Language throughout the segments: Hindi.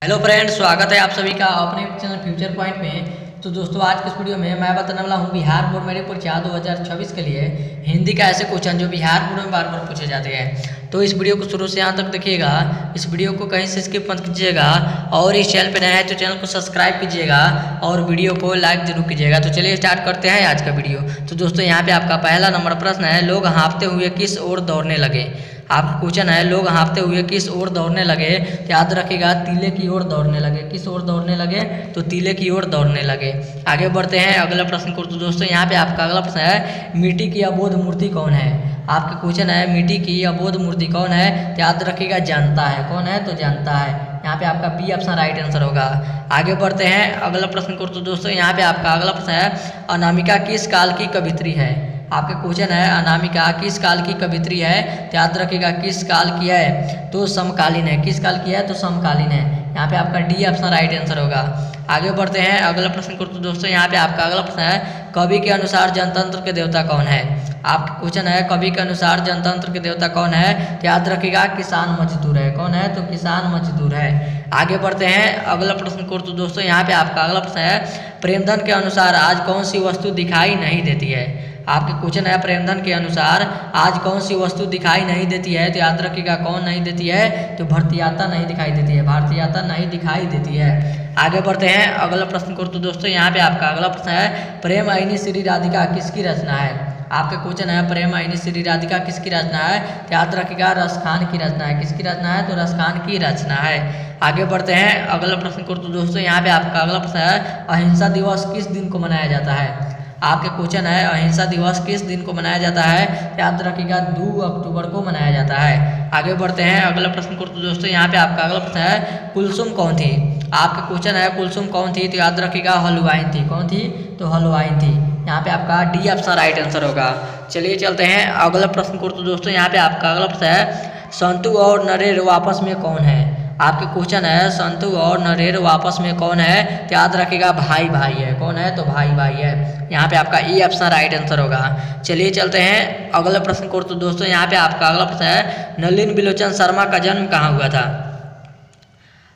हेलो फ्रेंड्स, स्वागत है आप सभी का अपने चैनल फ्यूचर पॉइंट में। तो दोस्तों, आज के इस वीडियो में मैं बताने वाला हूँ बिहार बोर्ड मेडिकल परीक्षा 2026 के लिए हिंदी का ऐसे क्वेश्चन जो बिहार बोर्ड में बार बार पूछे जाते हैं। तो इस वीडियो को शुरू से अंत तक देखिएगा। इस वीडियो को कहीं से स्किप मत कीजिएगा और इस चैनल पर नया है तो चैनल को सब्सक्राइब कीजिएगा और वीडियो को लाइक जरूर कीजिएगा। तो चलिए स्टार्ट करते हैं आज का वीडियो। तो दोस्तों, यहाँ पे आपका पहला नंबर प्रश्न है, लोग हाँफते हुए किस ओर दौड़ने लगे। आपका क्वेश्चन है, लोग हाँफते हुए किस ओर दौड़ने लगे। तो याद रखिएगा, तीले की ओर दौड़ने लगे। किस ओर दौड़ने लगे? तो तीले की ओर दौड़ने लगे। आगे बढ़ते हैं अगला प्रश्न को। तो दोस्तों, यहाँ पे आपका अगला प्रश्न है, मिट्टी की अबोध मूर्ति कौन है। आपका क्वेश्चन है, मिट्टी की अबोध मूर्ति कौन है। तो याद रखिएगा, जानता है। कौन है? तो जानता है। यहाँ पे आपका बी ऑप्शन राइट आंसर होगा। आगे बढ़ते हैं अगला प्रश्न को। तो दोस्तों, यहाँ पे आपका अगला प्रश्न है, अनामिका किस काल की कवित्री है। आपका क्वेश्चन है, अनामिका किस काल की कवित्री है। तो याद रखिएगा, किस काल की है। तो समकालीन है। किस काल की है? तो समकालीन है। यहाँ पे आपका डी ऑप्शन राइट आंसर होगा। आगे बढ़ते हैं अगला प्रश्न को। तो दोस्तों, यहाँ पे आपका अगला प्रश्न है, कवि के अनुसार जनतंत्र के देवता कौन है। आपका क्वेश्चन है, कवि के अनुसार जनतंत्र के देवता कौन है। तो याद रखिएगा, किसान मजदूर है। कौन है? तो किसान मजदूर है। आगे बढ़ते हैं अगला प्रश्न को। तो दोस्तों, यहाँ पे आपका अगला प्रश्न है, प्रेमधन के अनुसार आज कौन सी वस्तु दिखाई नहीं देती है। आपके क्वेश्चन है, प्रेमधन के अनुसार आज कौन सी वस्तु दिखाई नहीं देती है। तो याद रखिएगा, कौन नहीं देती है। तो भारतीयता नहीं दिखाई देती है। भारतीयता नहीं दिखाई देती है। आगे बढ़ते हैं अगला प्रश्न को। तो दोस्तों, यहाँ पे आपका अगला प्रश्न है, प्रेम आईनी श्री राधिका किसकी रचना है। आपका क्वेश्चन है, प्रेम आईनी श्री राधिका किसकी रचना है। तो याद रखिएगा, रसखान की रचना है। किसकी रचना है? तो रसखान की रचना है। आगे बढ़ते हैं अगला प्रश्न को। तो दोस्तों, यहाँ पे आपका अगला प्रश्न है, अहिंसा दिवस किस दिन को मनाया जाता है। आपके क्वेश्चन है, अहिंसा दिवस किस दिन को मनाया जाता है। याद रखिएगा, 2 अक्टूबर को मनाया जाता है। आगे बढ़ते हैं अगला प्रश्न को। तो दोस्तों, यहाँ पे आपका अगला प्रश्न है, कुलसुम कौन थी। आपका क्वेश्चन है, कुलसुम कौन थी। तो याद रखिएगा, हलवाइन थी। कौन थी? तो हलवाइन थी। यहाँ पे आपका डी ऑप्शन राइट आंसर होगा। चलिए चलते हैं अगला प्रश्न को। तो दोस्तों, यहाँ पे आपका अगला प्रश्न है, संतु और नरेर आपस में कौन है। आपके क्वेश्चन है, संतु और नरेर आपस में कौन है। तो याद रखिएगा, भाई भाई है। कौन है? तो भाई भाई है। यहाँ पे आपका ए ऑप्शन राइट आंसर होगा। चलिए चलते हैं अगला प्रश्न को। तो दोस्तों, यहाँ पे आपका अगला प्रश्न है, नलिन बिलोचन शर्मा का जन्म कहाँ हुआ था।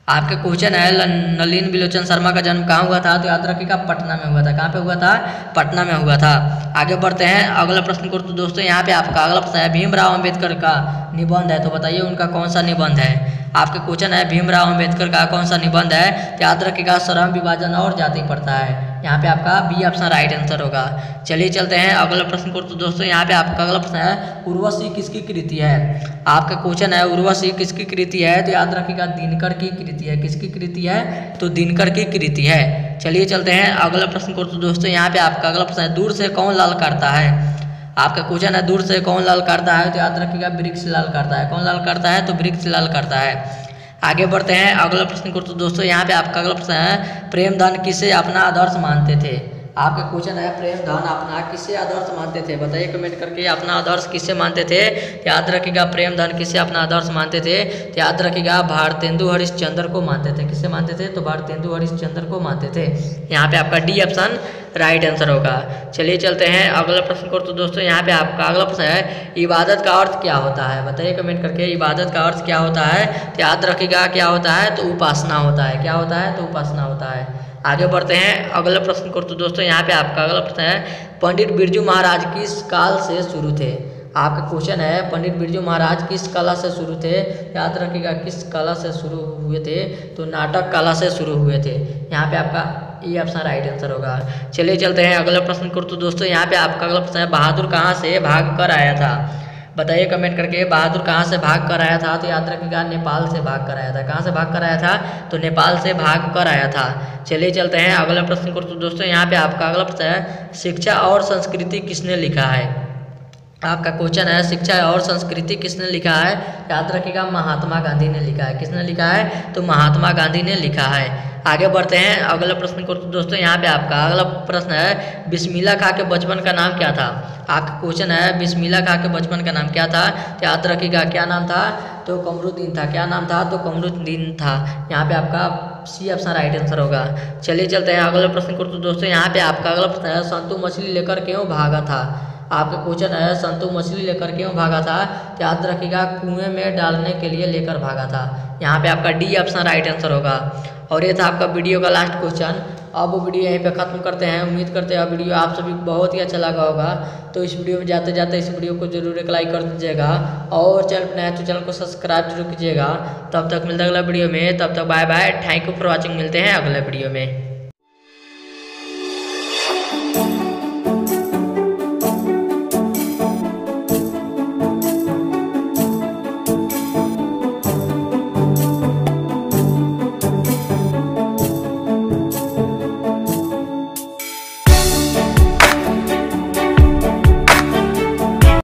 आपका क्वेश्चन है, नलिन बिलोचन शर्मा का जन्म कहाँ हुआ था। तो याद रखिएगा, पटना में हुआ था। कहाँ पे हुआ था? पटना में हुआ था। आगे बढ़ते हैं अगला प्रश्न को। तो दोस्तों, यहाँ पे आपका अगला प्रश्न है, भीमराव अंबेडकर का निबंध है। तो बताइए, उनका कौन सा निबंध है। आपका क्वेश्चन है, भीमराव अंबेडकर का कौन सा निबंध है। तो याद रखिएगा, श्रम विभाजन और जाति प्रथा है। यहाँ पे आपका बी ऑप्शन राइट आंसर होगा। चलिए चलते हैं अगला प्रश्न को। तो दोस्तों, यहाँ पे आपका अगला प्रश्न है, उर्वशी किसकी कृति है। आपका क्वेश्चन है, उर्वशी किसकी कृति है। तो याद रखिएगा, दिनकर की कृति है। किसकी कृति है? तो दिनकर की कृति है। चलिए चलते हैं अगला प्रश्न को। तो दोस्तों, यहाँ पे आपका अगला प्रश्न है, दूर से कौन लाल करता है। आपका क्वेश्चन है, दूर से कौन लाल करता है। तो याद रखिएगा, वृक्ष लाल करता है। कौन लाल करता है? तो वृक्ष लाल करता है। आगे बढ़ते हैं अगला प्रश्न को। तो दोस्तों, यहाँ पे आपका अगला प्रश्न है, प्रेमधन किसे अपना आदर्श मानते थे। आपका क्वेश्चन है, प्रेमधन अपना किसे आदर्श मानते थे। बताइए कमेंट करके, अपना आदर्श किसे मानते थे। याद रखिएगा, प्रेमधन किसे अपना आदर्श मानते थे। तो याद रखिएगा, भारतेंदु हरिश्चंद्र को मानते थे। किसे मानते थे? तो भारतेंदु हरिश्चंद्र को मानते थे। यहाँ पे आपका डी ऑप्शन राइट आंसर होगा। चलिए चलते हैं अगला प्रश्न को। तो दोस्तों, यहाँ पे आपका अगला प्रश्न है, इबादत का अर्थ क्या होता है। बताइए कमेंट करके, इबादत का अर्थ क्या होता है। तो याद रखिएगा, क्या होता है। तो उपासना होता है। क्या होता है? तो उपासना होता है। आगे बढ़ते हैं अगला प्रश्न को। तो दोस्तों, यहाँ पे आपका अगला प्रश्न है, पंडित बिरजू महाराज किस काल से शुरू थे। आपका क्वेश्चन है, पंडित बिरजू महाराज किस कला से शुरू थे। याद रखिएगा, किस कला से शुरू हुए थे। तो नाटक कला से शुरू हुए थे। यहाँ पे आपका ये ऑप्शन राइट आंसर होगा। चलिए चलते हैं अगला प्रश्न को। तो दोस्तों, यहाँ पे आपका अगला प्रश्न है, बहादुर कहाँ से भाग कर आया था। बताइए कमेंट करके, बहादुर कहाँ से भाग कर आया था। तो याद रखिएगा, नेपाल से भाग कर आया था। कहाँ से भाग कर आया था। तो नेपाल से भाग कर आया था। चलिए चलते हैं अगला प्रश्न को। तो दोस्तों, यहाँ पे आपका अगला प्रश्न है, शिक्षा और संस्कृति किसने लिखा है। आपका क्वेश्चन है, शिक्षा और संस्कृति किसने लिखा है। याद रखिएगा, महात्मा गांधी ने लिखा है। किसने लिखा है? तो महात्मा गांधी ने लिखा है। आगे बढ़ते हैं अगला प्रश्न को। तो दोस्तों, यहाँ पे आपका अगला प्रश्न है, बिस्मिल्लाह खां के बचपन का नाम क्या था। आपका क्वेश्चन है, बिस्मिल्लाह खां के बचपन का नाम क्या था। तो याद रखिएगा, क्या नाम था। तो कमरुद्दीन था। क्या नाम था। तो कमरुद्दीन था। यहाँ पे आपका सी ऑप्शन राइट आंसर होगा। चलिए चलते हैं अगले प्रश्न को। तो दोस्तों, यहाँ पे आपका अगला प्रश्न है, संतु मछली लेकर क्यों भागा था। आपका क्वेश्चन है, संतु मछली लेकर क्यों भागा था? तो याद रखिएगा, कुएं में डालने के लिए लेकर भागा था। यहाँ पे आपका डी ऑप्शन राइट आंसर होगा। और ये था आपका वीडियो का लास्ट क्वेश्चन। अब वो वीडियो यहीं पे ख़त्म करते हैं। उम्मीद करते हैं वीडियो आप सभी को बहुत ही अच्छा लगा होगा। तो इस वीडियो में जाते जाते इस वीडियो को जरूर एक लाइक कर दीजिएगा और चैनल पर नया तो चैनल को सब्सक्राइब जरूर कीजिएगा। तब तक मिलते हैं अगला वीडियो में, तब तक bye bye, thank you for watching. मिलते हैं अगले वीडियो में।